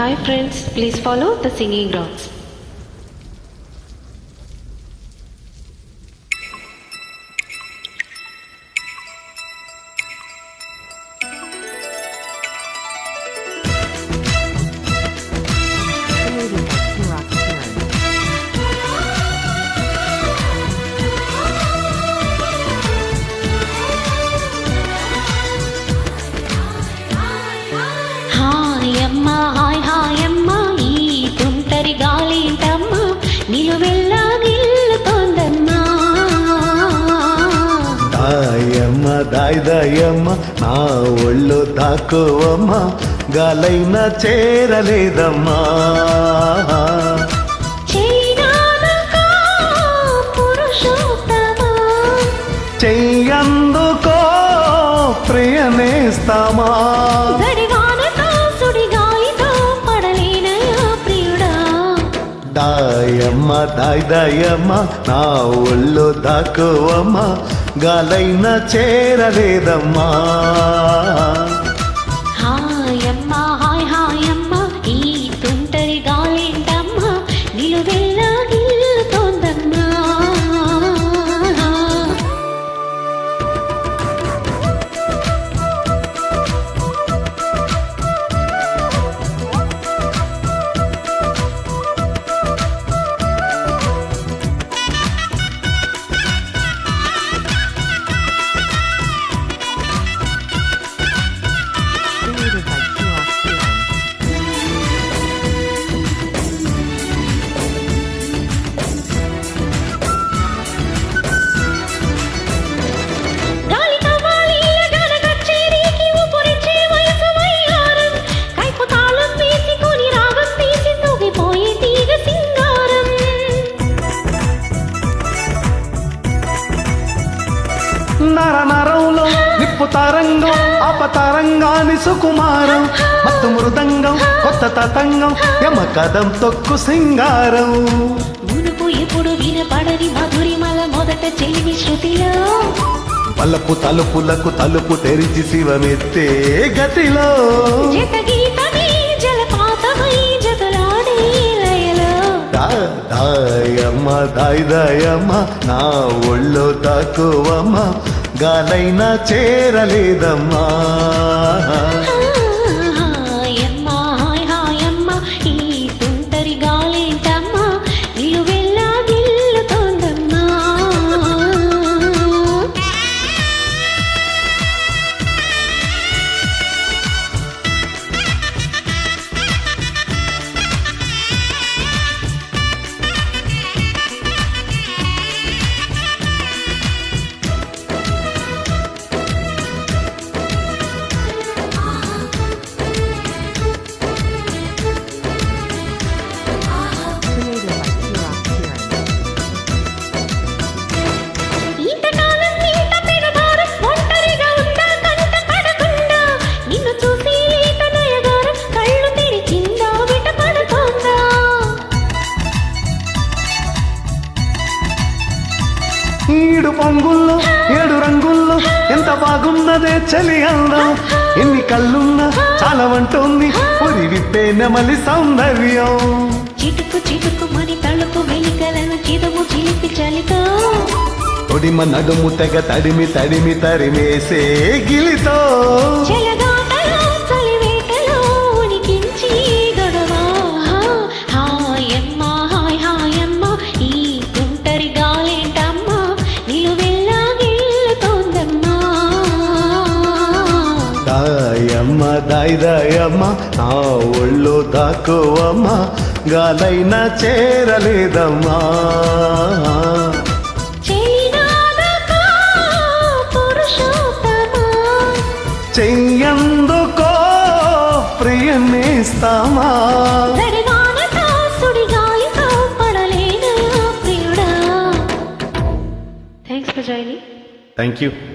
Hi friends, please follow the singing rocks. దాయమ్మ నా ఒళ్ళు తాకువమ్మ గాలైన చేరలేదమ్మా చెయ్యందుకో ప్రియనేస్తామా దాయమ్మ దాయమ్మ నా ఒళ్ళు తాకువమ్మ గాలైన చేరలేదమ్మా హాయమ్మా హాయ్ హాయమ్మ ఈ తుంటరి గాలేంటమ్మ నిలువెల్లా గిల్లుతోందమ్మా నరనరంలో నిప్పు తరంగం అపతరంగాని సుకుమారం మత్తు మృదంగం కొత్త తతంగం యమకదం తొక్కు సింగారం మునుపు ఎప్పుడు వినపడని మధురిమల మొదట చెలిమి శృతిలో పలుపు తలుపులకు తలుపు తెరిచి శివమెత్తే గతిలో దాయమ్మ దాయమ్మ నా ఒళ్ళో తాకువమ్మ గాలైనా చేరలేదమ్మా ఈడు పొంగుల్లో ఏడు రంగుల్లో ఎంత బాగున్నదే చలి అందం ఎన్ని కళ్ళున్నా చాలా వంటోంది పొరి విప్పే నెమలి సౌందర్యం చిటుకు చిటుకు మని తలుపు వెలికలను చిదుము చిలిపి చలితో ఒడిమ నడుము తెగ తడిమి తడిమి తరిమేసే గిలితో దాయమ్మ దాయమ్మ నా ఒళ్ళు దాక్కువమ్మ గాలైనా చేరలేదమ్మా చెయ్యందుకో ప్రియనేస్తామా Thanks for joining. Thank you.